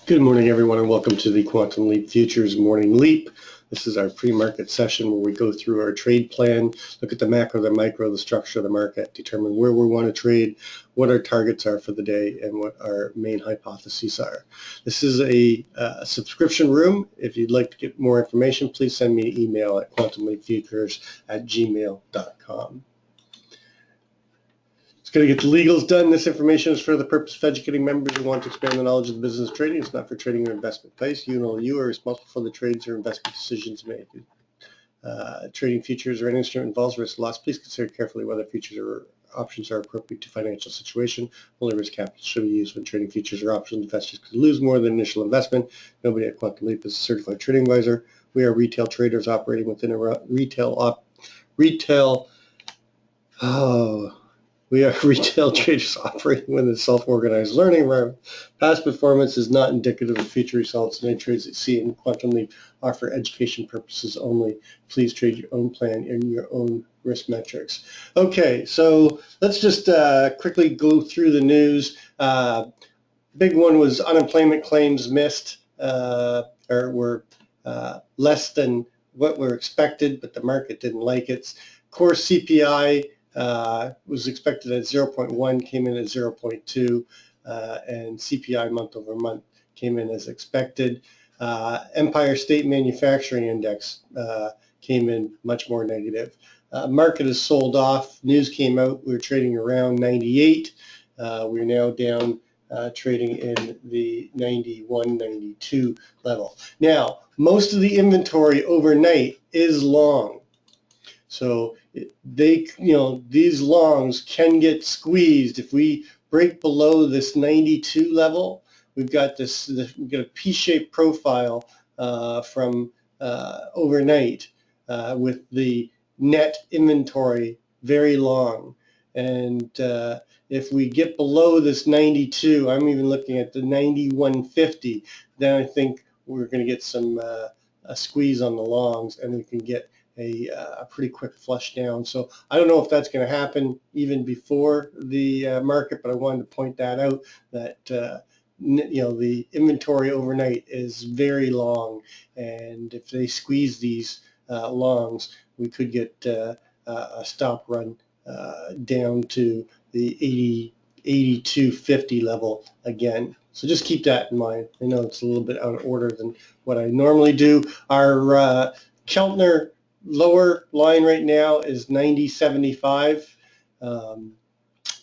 Good morning, everyone, and welcome to the Quantum Leap Futures Morning Leap. This is our pre-market session where we go through our trade plan, look at the macro, the micro, the structure of the market, determine where we want to trade, what our targets are for the day, and what our main hypotheses are. This is a subscription room. If you'd like to get more information, please send me an email at quantumleapfutures@gmail.com. Going to get the legals done. This information is for the purpose of educating members who want to expand the knowledge of the business of trading. It's not for trading or investment advice. You are responsible for the trades or investment decisions made. Trading futures or any instrument involves risk loss. Please consider carefully whether futures or options are appropriate to financial situation. Only risk capital should be used when trading futures or options. Investors could lose more than initial investment. Nobody at Quantum Leap is a certified trading advisor. We are retail traders operating within a We are retail traders operating within a self-organized learning environment. Past performance is not indicative of future results. Any trades that you see in Quantum Leap are for education purposes only. Please trade your own plan and your own risk metrics. Okay, so let's just quickly go through the news. Big one was unemployment claims missed or were less than what were expected, but the market didn't like it. Core CPI was expected at 0.1, came in at 0.2, and CPI month over month came in as expected. Empire State Manufacturing Index came in much more negative. Market is sold off. News came out. We were trading around 98. We're now down trading in the 91, 92 level. Now, most of the inventory overnight is long. So these longs can get squeezed. If we break below this 92 level, we've got a P-shaped profile from overnight with the net inventory very long. And if we get below this 92, I'm even looking at the 91.50, then I think we're going to get some a squeeze on the longs, and we can get a pretty quick flush down. So I don't know if that's going to happen even before the market, but I wanted to point that out, that the inventory overnight is very long, and if they squeeze these longs, we could get a stop run down to the 82.50 level again. So just keep that in mind. I know it's a little bit out of order than what I normally do. Our Keltner lower line right now is 90.75.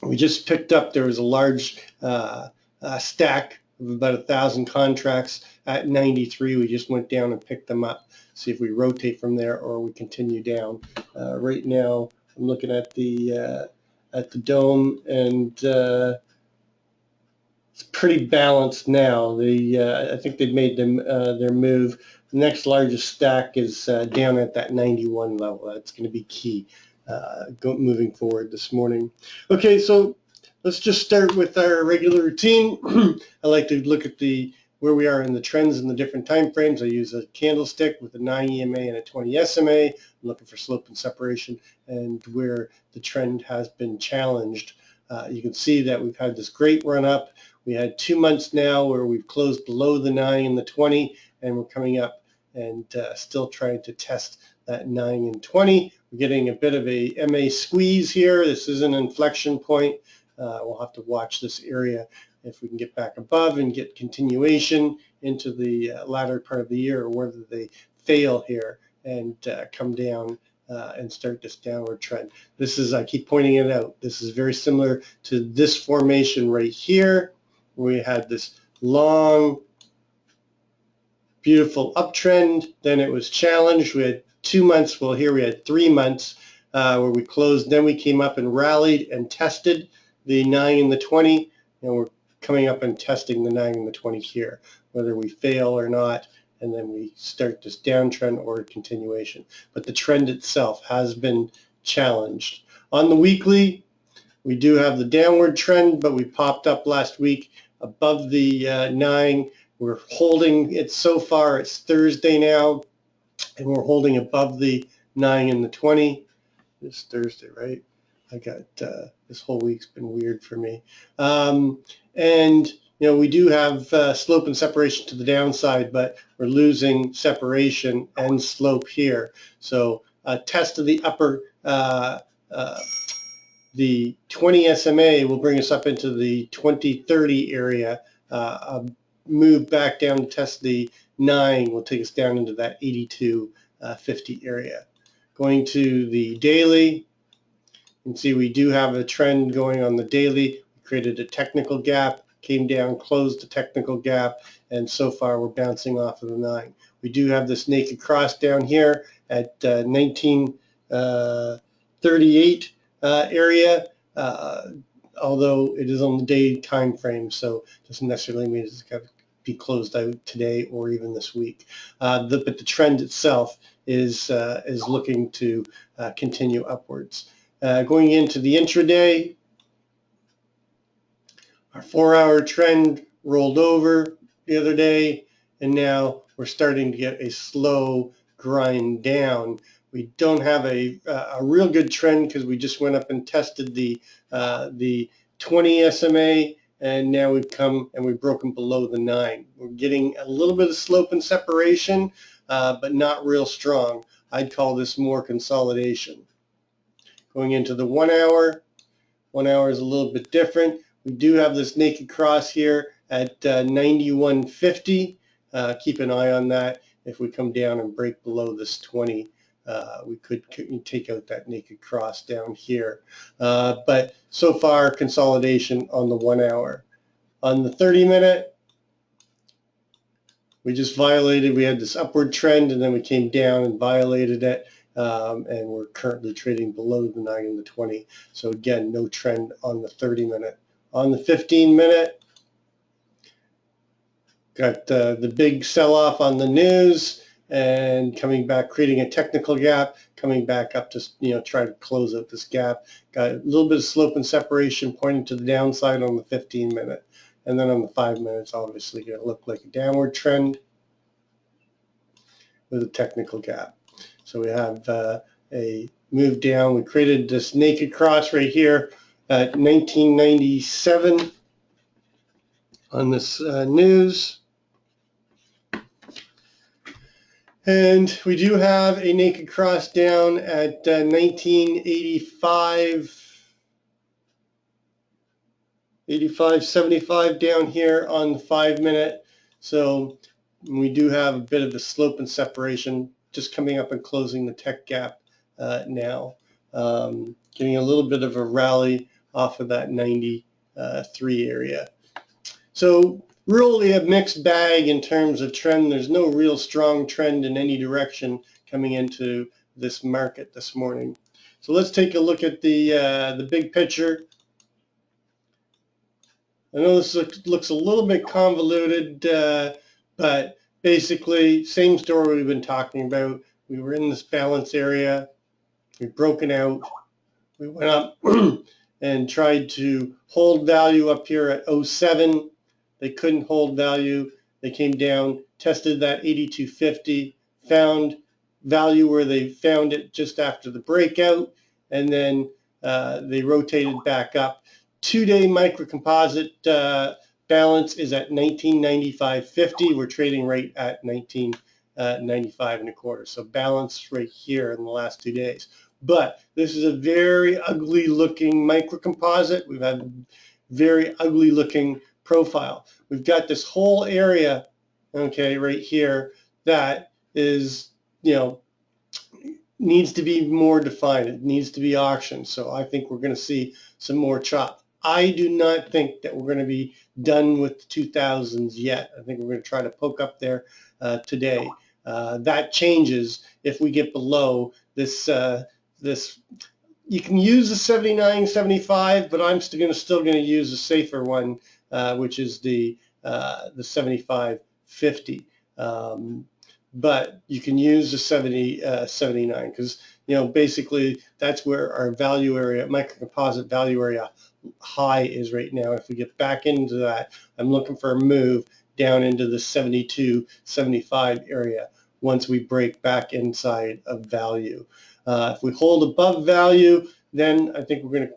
We just picked up, there was a large stack of about 1,000 contracts at 93. We just went down and picked them up. See if we rotate from there or we continue down. Right now, I'm looking at the dome, and it's pretty balanced now. I think they've made their move. The next largest stack is down at that 91 level. That's going to be key moving forward this morning. Okay, so let's just start with our regular routine. I like to look at where we are in the trends in the different time frames. I use a candlestick with a 9 EMA and a 20 SMA. I'm looking for slope and separation and where the trend has been challenged. You can see that we've had this great run up. We had 2 months now where we've closed below the 9 and the 20, and we're coming up and still trying to test that 9 and 20. We're getting a bit of a MA squeeze here. This is an inflection point. We'll have to watch this area if we can get back above and get continuation into the latter part of the year, or whether they fail here and come down and start this downward trend. This is, I keep pointing it out, this is very similar to this formation right here. We had this long, beautiful uptrend, then it was challenged. We had 2 months, well here we had 3 months where we closed, then we came up and rallied and tested the 9 and the 20, and we're coming up and testing the 9 and the 20 here, whether we fail or not, and then we start this downtrend or a continuation. But the trend itself has been challenged. On the weekly, we do have the downward trend, but we popped up last week above the 9. We're holding it so far. It's Thursday now, and we're holding above the 9 and the 20. It's Thursday, right? I got this whole week's been weird for me. And we do have slope and separation to the downside, but we're losing separation and slope here. So a test of the upper, the 20 SMA will bring us up into the 20-30 area. A move back down to test the 9 will take us down into that 82.50 area. Going to the daily, you can see we do have a trend going on the daily. We created a technical gap, came down, closed the technical gap, and so far we're bouncing off of the 9. We do have this naked cross down here at 1938 area, although it is on the day time frame, so it doesn't necessarily mean it's got to be closed out today or even this week. But the trend itself is looking to continue upwards. Going into the intraday, our 4-hour trend rolled over the other day, and now we're starting to get a slow grind down. We don't have a real good trend because we just went up and tested the 20 SMA, and now we've come and we've broken below the 9. We're getting a little bit of slope and separation, but not real strong. I'd call this more consolidation. Going into the 1 hour, 1 hour is a little bit different. We do have this naked cross here at 91.50. Keep an eye on that. If we come down and break below this 20, we could take out that naked cross down here. But so far, consolidation on the 1 hour. On the 30-minute, we just violated. We had this upward trend, and then we came down and violated it. And we're currently trading below the 9 and the 20. So again, no trend on the 30-minute. On the 15-minute, got the big sell-off on the news and coming back, creating a technical gap, coming back up to try to close out this gap. Got a little bit of slope and separation pointing to the downside on the 15-minute. And then on the 5 minutes, obviously going to look like a downward trend with a technical gap. So we have a move down. We created this naked cross right here at 1997 on this news. And we do have a naked cross down at 85.75 down here on the 5-minute. So we do have a bit of the slope and separation just coming up and closing the tech gap now. Getting a little bit of a rally off of that 93 area. So really a mixed bag in terms of trend. There's no real strong trend in any direction coming into this market this morning. So let's take a look at the big picture. I know this looks a little bit convoluted, but basically same story we've been talking about. We were in this balance area. We've broken out. We went up and tried to hold value up here at 07. They couldn't hold value. They came down, tested that 82.50, found value where they found it just after the breakout, and then they rotated back up. 2-day microcomposite balance is at 1995.50. We're trading right at 1995.25. So balance right here in the last 2 days. But this is a very ugly looking microcomposite. We've had very ugly looking profile. We've got this whole area, okay, right here that is, needs to be more defined. It needs to be auctioned. So I think we're going to see some more chop. I do not think that we're going to be done with the 2000s yet. I think we're going to try to poke up there today. That changes if we get below this. You can use the 79.75, but I'm still going to use a safer one, which is the 75.50. But you can use the 79 because basically that's where our value area, microcomposite value area high is right now. If we get back into that, I'm looking for a move down into the 72.75 area once we break back inside of value. If we hold above value, then I think we're going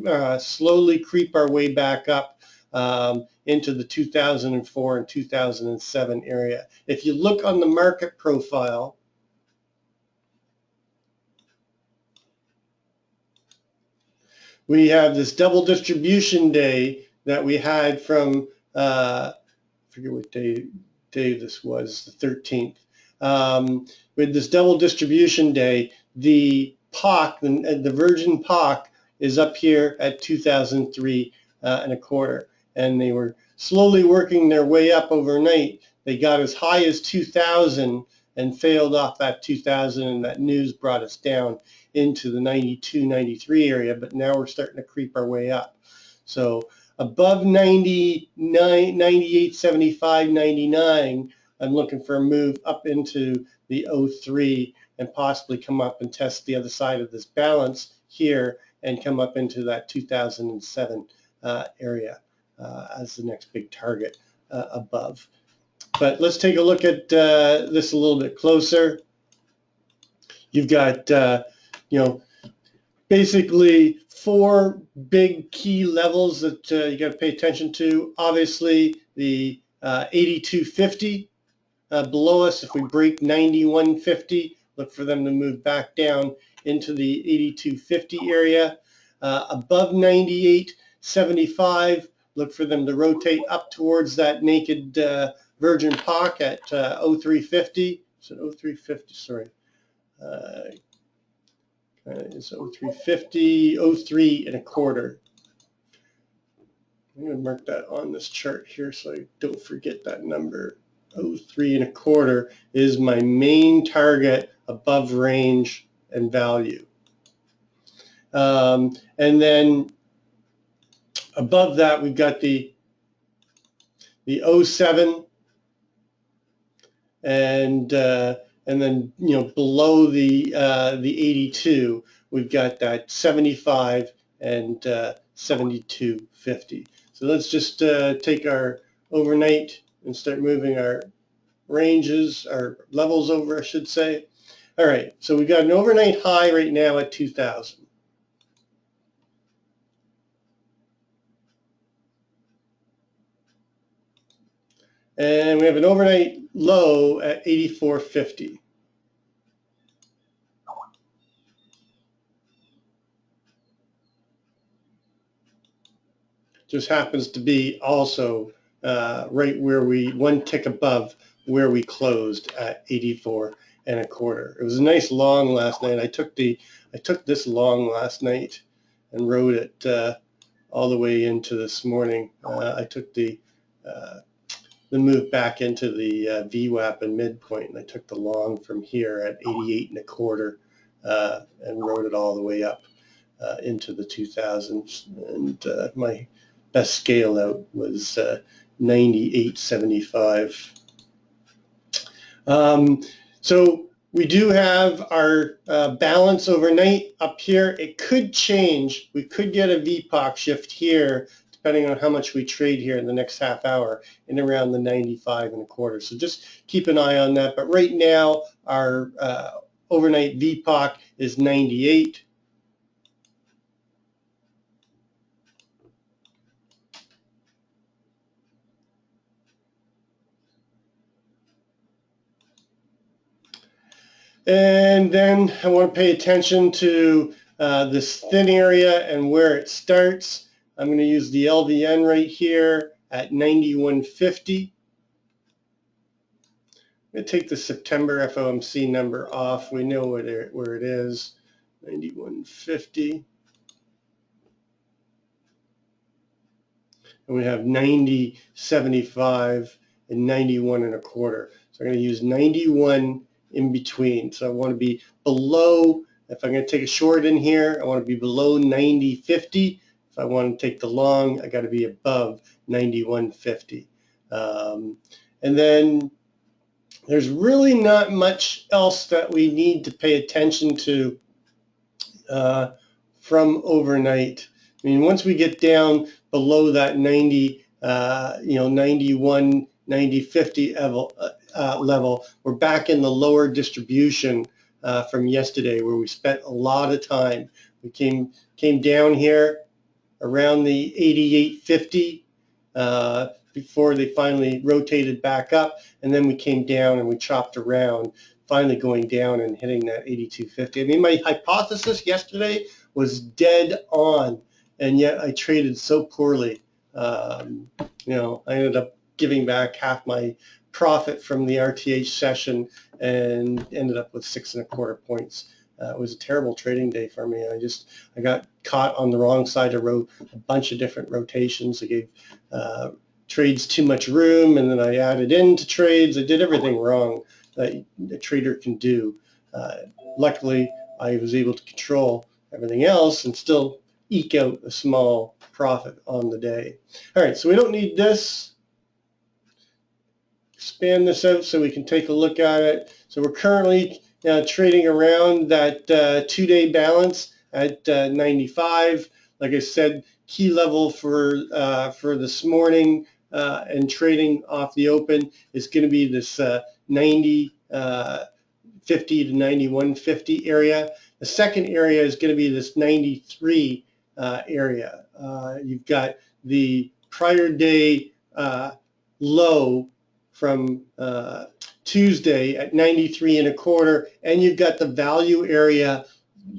to slowly creep our way back up into the 2004 and 2007 area. If you look on the market profile, we have this double distribution day that we had from, I forget what day this was, the 13th. With this double distribution day, the POC, the Virgin POC, is up here at 2003 and a quarter, and they were slowly working their way up overnight. They got as high as 2000 and failed off that 2000, and that news brought us down into the 92, 93 area, but now we're starting to creep our way up. So above 99, 98, 75, 99, I'm looking for a move up into the 03 and possibly come up and test the other side of this balance here and come up into that 2007 area as the next big target above. But let's take a look at this a little bit closer. You've got, basically four big key levels that you got to pay attention to. Obviously, the 8250 below us. If we break 9150, look for them to move back down into the 8250 area. Above 9875, look for them to rotate up towards that naked Virgin POC at 0350. So 0350, sorry. It's 0350, 03 and a quarter. I'm going to mark that on this chart here so I don't forget that number. 03 and a quarter is my main target above range and value. And then above that, we've got the 07 and then below the 82, we've got that 75 and 72.50. So let's just take our overnight and start moving our ranges, our levels over, I should say. All right, so we've got an overnight high right now at 2000. And we have an overnight low at 84.50. Just happens to be also right where one tick above where we closed at 84 and a quarter. It was a nice long last night. I took this long last night and rode it all the way into this morning. I took the move back into the VWAP and midpoint, and I took the long from here at 88 and a quarter and rode it all the way up into the 2000s. And my best scale out was 98.75. So we do have our balance overnight up here. It could change. We could get a VPOC shift here, depending on how much we trade here in the next half hour, in around the 95 and a quarter. So just keep an eye on that. But right now, our overnight VPOC is 98. And then I want to pay attention to this thin area and where it starts. I'm going to use the LVN right here at 91.50. I'm going to take the September FOMC number off. We know where it is, 91.50. And we have 90.75 and 91 and a quarter. So I'm going to use 91 in between. So I want to be below, if I'm going to take a short in here, I want to be below 90.50. If I want to take the long, I got to be above 91.50. And then there's really not much else that we need to pay attention to from overnight. I mean, once we get down below that 90, 91, 90.50 level, we're back in the lower distribution from yesterday, where we spent a lot of time. We came down here around the 88.50, before they finally rotated back up, and then we came down and we chopped around, finally going down and hitting that 82.50. I mean, my hypothesis yesterday was dead on, and yet I traded so poorly. You know, I ended up giving back half my profit from the RTH session and ended up with 6.25 points. It was a terrible trading day for me. I got caught on the wrong side of a bunch of different rotations. I gave trades too much room, and then I added into trades. I did everything wrong that a trader can do. Luckily, I was able to control everything else and still eke out a small profit on the day. All right, so we don't need this. Expand this out so we can take a look at it. So we're currently trading around that 2-day balance at 95. Like I said, key level for this morning and trading off the open is going to be this 90.50 to 91.50 area. The second area is going to be this 93 area. You've got the prior day low from Tuesday at 93.25, and you've got the value area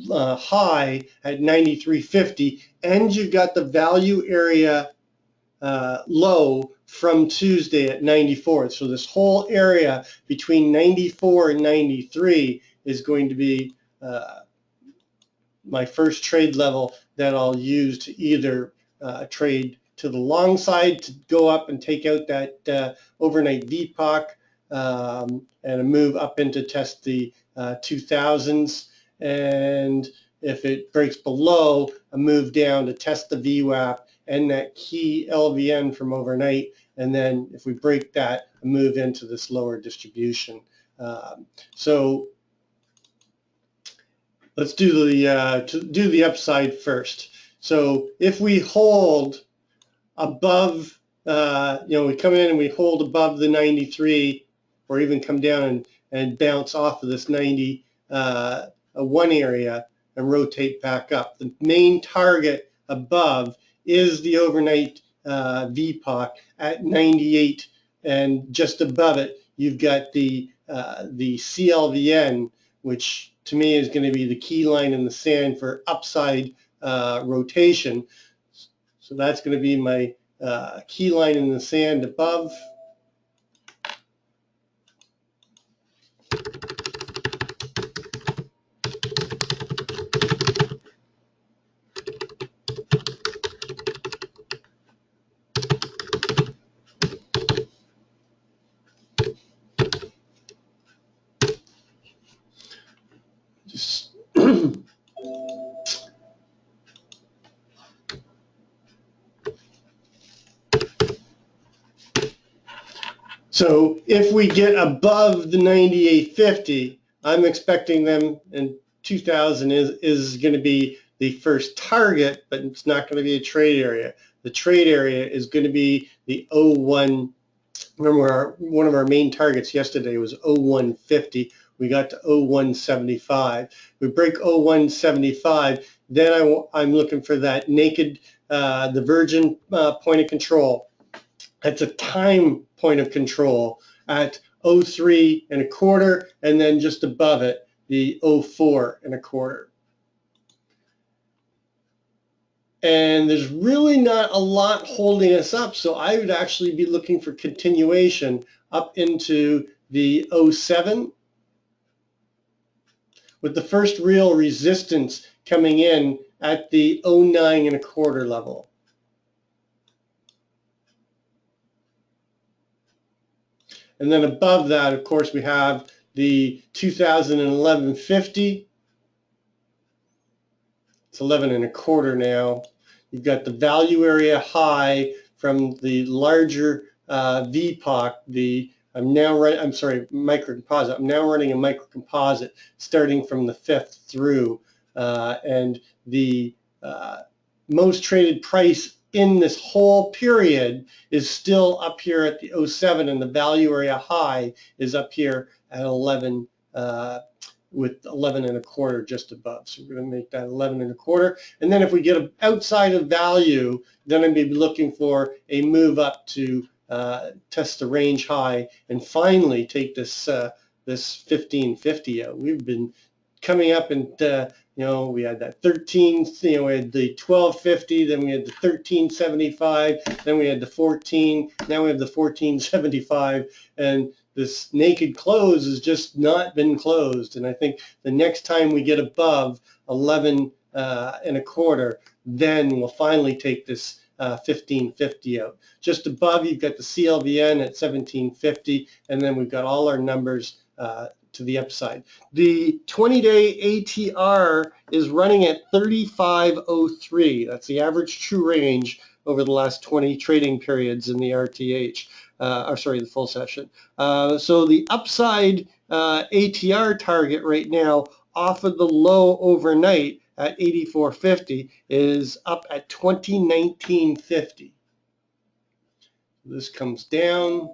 high at 93.50, and you've got the value area low from Tuesday at 94. So this whole area between 94 and 93 is going to be my first trade level that I'll use to either trade to the long side to go up and take out that overnight VPOC and a move up into test the 2000s. And if it breaks below, a move down to test the VWAP and that key LVN from overnight. And then if we break that, a move into this lower distribution. So let's do the upside first. So if we hold above, we come in and we hold above the 93, or even come down and bounce off of this 91 area and rotate back up. The main target above is the overnight VPOC at 98, and just above it you've got the CLVN, which to me is going to be the key line in the sand for upside rotation. So that's going to be my key line in the sand above. Just so if we get above the 98.50, I'm expecting them, and 2000 is going to be the first target, but it's not going to be a trade area. The trade area is going to be the 01. Remember, one of our main targets yesterday was 0150. We got to 0175. We break 0175, then I'm looking for that naked, the virgin point of control. That's a time point of control at 03.25, and then just above it, the 04.25. And there's really not a lot holding us up, so I would actually be looking for continuation up into the 07, with the first real resistance coming in at the 09.25 level. And then above that, of course, we have the 2011.50. It's 11.25 now. You've got the value area high from the larger VPOC. Micro composite. I'm now running a micro composite starting from the 5th through, and the most traded price in this whole period is still up here at the 07, and the value area high is up here at 11. with 11 and a quarter just above. So we're going to make that 11 and a quarter. And then if we get outside of value, then I'd be looking for a move up to test the range high and finally take this 1550 out. We've been coming up and we had that 13, we had the 1250, then we had the 1375, then we had the 14, now we have the 1475, and this naked close has just not been closed. And I think the next time we get above 11 and a quarter, then we'll finally take this 1550 out. Just above, you've got the CLVN at 1750, and then we've got all our numbers to the upside. The 20-day ATR is running at 3503. That's the average true range over the last 20 trading periods in the RTH, the full session. So the upside ATR target right now off of the low overnight at 84.50 is up at 2019.50. This comes down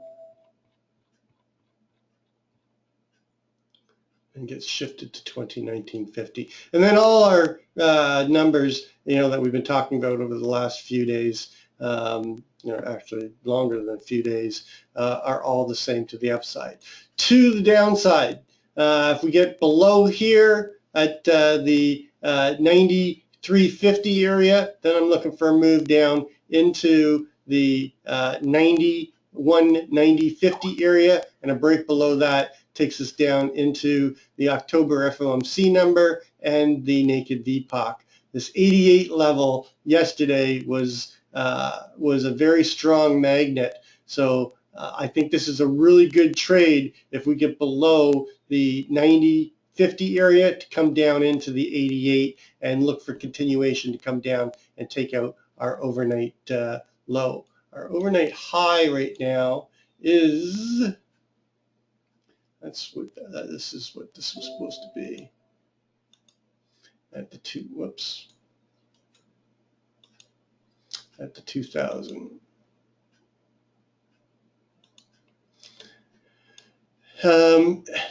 and gets shifted to 2019.50. And then all our numbers, that we've been talking about over the last few days, actually longer than a few days, are all the same to the upside. To the downside, if we get below here at the 93.50 area, then I'm looking for a move down into the 90.50 area, and a break below that takes us down into the October FOMC number and the naked VPOC. This 88 level yesterday was a very strong magnet. So I think this is a really good trade if we get below the 90.50 area to come down into the 88 and look for continuation to come down and take out our overnight low. Our overnight high right now is, this is what this was supposed to be at the 2000.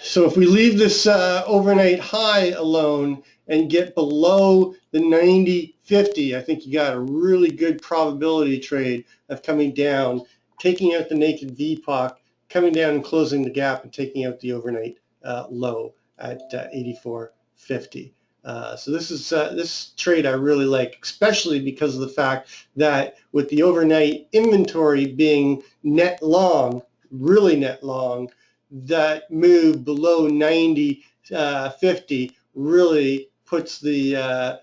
So if we leave this overnight high alone and get below the 90.50, I think you got a really good probability trade of coming down, taking out the naked VPOC, coming down and closing the gap and taking out the overnight low at 84.50. So this trade I really like, especially because of the fact that with the overnight inventory being net long, really net long, that move below 90.50 really puts the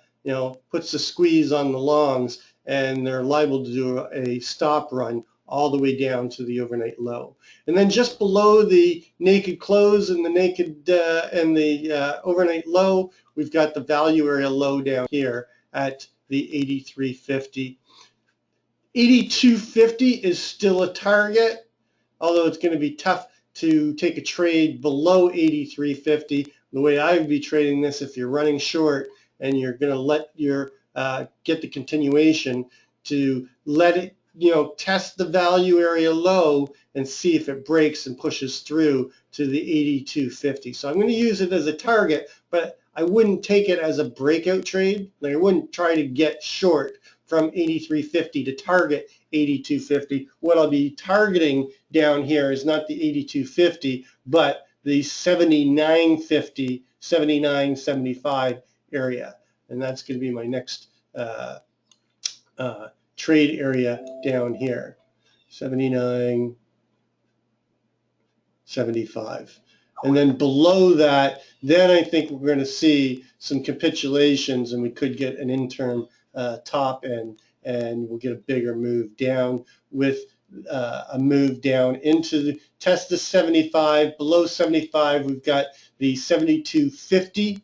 puts the squeeze on the longs, and they're liable to do a stop run all the way down to the overnight low. And then just below the naked close and the naked and the overnight low, we've got the value area low down here at the 83.50. 82.50 is still a target, although it's going to be tough to take a trade below 83.50. The way I would be trading this, if you're running short and you're going to let your get the continuation, to let it test the value area low and see if it breaks and pushes through to the 82.50. So I'm going to use it as a target, but I wouldn't take it as a breakout trade. Like, I wouldn't try to get short from 83.50 to target 82.50. What I'll be targeting down here is not the 82.50, but the 79.50, 79.75 area. And that's going to be my next trade area down here, 79.75. And then below that, then I think we're going to see some capitulations, and we could get an interim top end, and we'll get a bigger move down with a move down into the test the 75. Below 75, we've got the 72.50.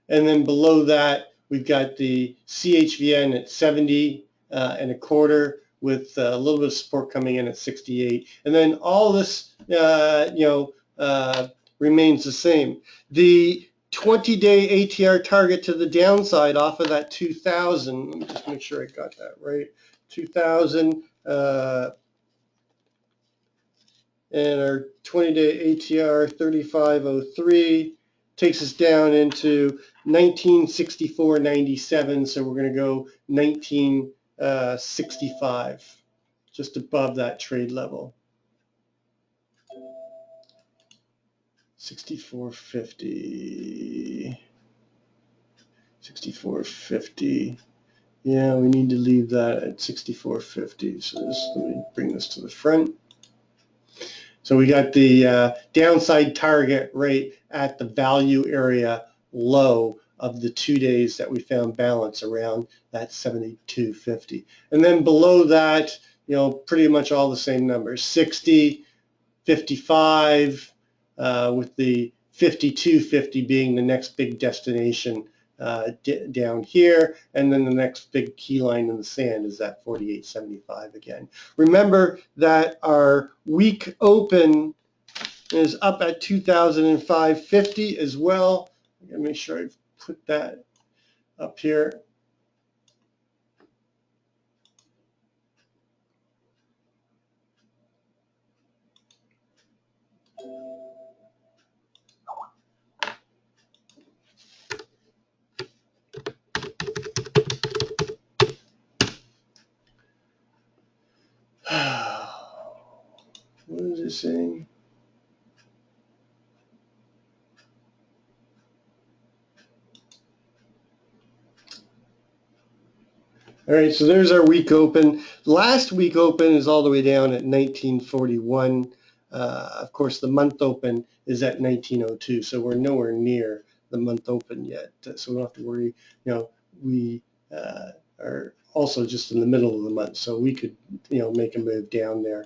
And then below that, we've got the CHVN at 70 and a quarter, with a little bit of support coming in at 68. And then all this, remains the same. The 20-day ATR target to the downside off of that 2000, let me just make sure I got that right, 2000, and our 20-day ATR 3503 takes us down into 1964.97, so we're going to go 1965, just above that trade level. 64.50. 64.50. Yeah, we need to leave that at 64.50. So let me bring this to the front. So we got the downside target right at the value area low of the 2 days that we found balance around that 72.50. And then below that, pretty much all the same numbers, 60, 55, with the 52.50 being the next big destination down here, and then the next big key line in the sand is that 48.75 again. Remember that our week open is up at 2005.50 as well. I'm going to make sure I put that up here. What is it saying? All right, so there's our week open. Last week open is all the way down at 1941. Of course, the month open is at 1902, so we're nowhere near the month open yet. So we don't have to worry. We are also just in the middle of the month, so we could, make a move down there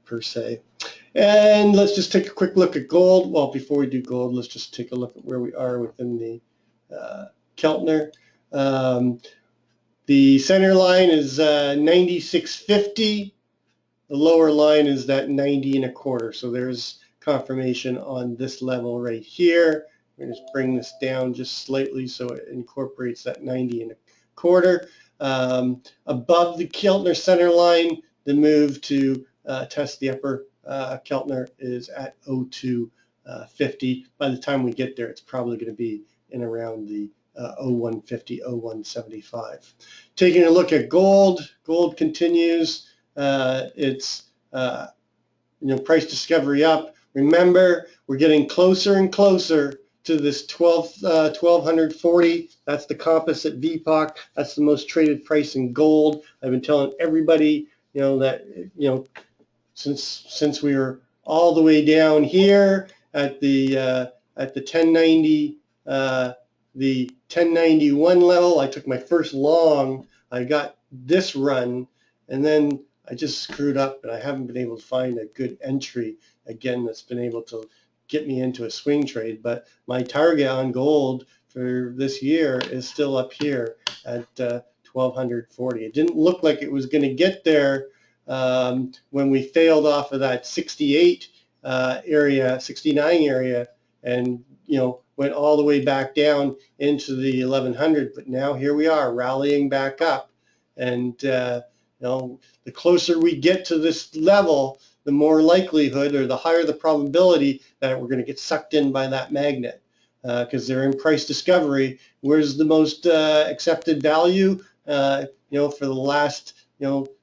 per se. And let's just take a quick look at gold. Well, before we do gold, let's just take a look at where we are within the Keltner. The center line is 96.50. The lower line is that 90.25. So there's confirmation on this level right here. I'm going to just bring this down just slightly so it incorporates that 90.25. Above the Keltner center line, the move to test the upper Keltner is at 02.50. By the time we get there, it's probably going to be in around the 0150, 0175. Taking a look at gold, gold continues its price discovery up. Remember, we're getting closer and closer to this 1240. That's the composite VPOC. That's the most traded price in gold. I've been telling everybody, that since we were all the way down here at the 1090. The 1091 level, I took my first long. I got this run, and then I just screwed up, and I haven't been able to find a good entry again that's been able to get me into a swing trade. But my target on gold for this year is still up here at 1240. It didn't look like it was going to get there when we failed off of that 68 area, 69 area, and went all the way back down into the 1100, but now here we are rallying back up. And the closer we get to this level, the more likelihood, or the higher the probability, that we're going to get sucked in by that magnet, because they're in price discovery. Where's the most accepted value? For the last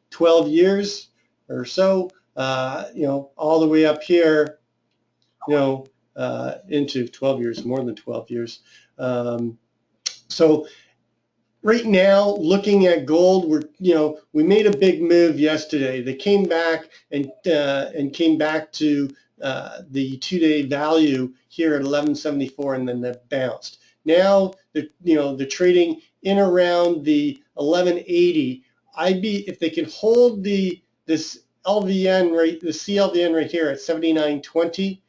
12 years or so, all the way up here, into 12 years, more than 12 years. So right now, looking at gold, we made a big move yesterday. They came back and came back to the 2-day value here at 1174, and then they bounced. Now they're trading in around the 1180. If they can hold this LVN right, the CLVN right here at 79.20.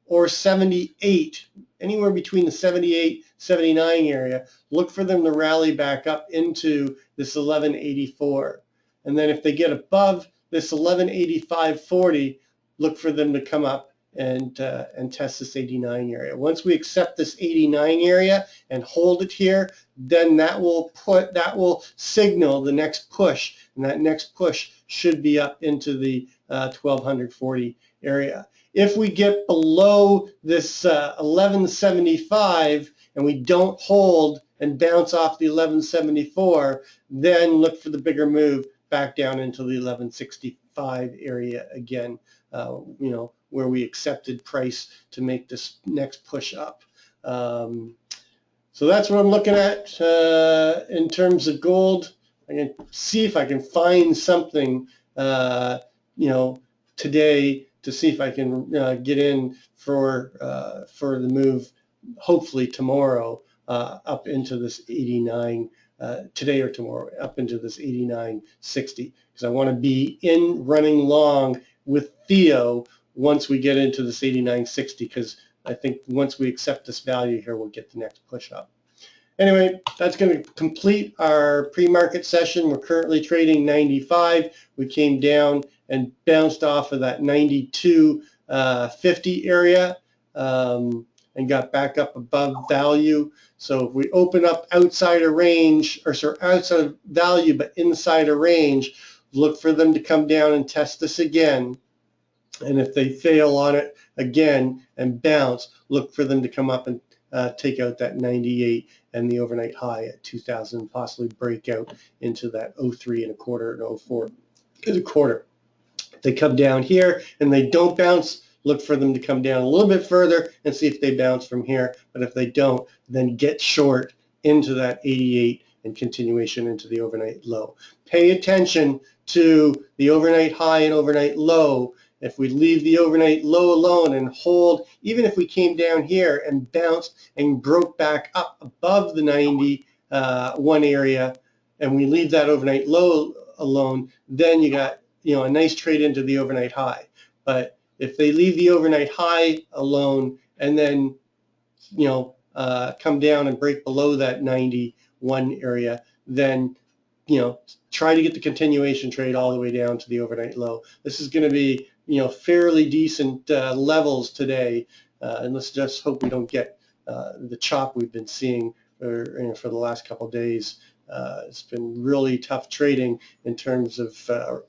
Or 78, anywhere between the 78, 79 area, look for them to rally back up into this 1184. And then if they get above this 1185.40, look for them to come up and test this 89 area. Once we accept this 89 area and hold it here, then that will signal the next push, and that next push should be up into the 1240 area. If we get below this 1175 and we don't hold and bounce off the 1174, then look for the bigger move back down into the 1165 area again, where we accepted price to make this next push up. So that's what I'm looking at in terms of gold. I'm going to see if I can find something, today to see if I can get in for the move, hopefully tomorrow, up into this 89, today or tomorrow, up into this 89.60, because I want to be in running long with Theo once we get into this 89.60, because I think once we accept this value here, we'll get the next push up. Anyway, that's going to complete our pre-market session. We're currently trading 95. We came down and bounced off of that 92.50 area and got back up above value. So if we open up outside a range, or sorry, outside of value but inside a range, look for them to come down and test this again. And if they fail on it again and bounce, look for them to come up and take out that 98 and the overnight high at 2000, possibly break out into that 03 1/4 and 04 1/4. If they come down here and they don't bounce, look for them to come down a little bit further and see if they bounce from here. But if they don't, then get short into that 88 and continuation into the overnight low. Pay attention to the overnight high and overnight low. If we leave the overnight low alone and hold, even if we came down here and bounced and broke back up above the 91 area, and we leave that overnight low alone, then you got a nice trade into the overnight high. But if they leave the overnight high alone and then come down and break below that 91 area, then try to get the continuation trade all the way down to the overnight low. This is going to be fairly decent levels today, and let's just hope we don't get the chop we've been seeing for the last couple of days. It's been really tough trading in terms of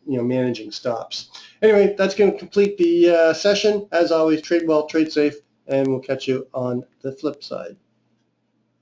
managing stops. Anyway, that's going to complete the session. As always, trade well, trade safe, and we'll catch you on the flip side.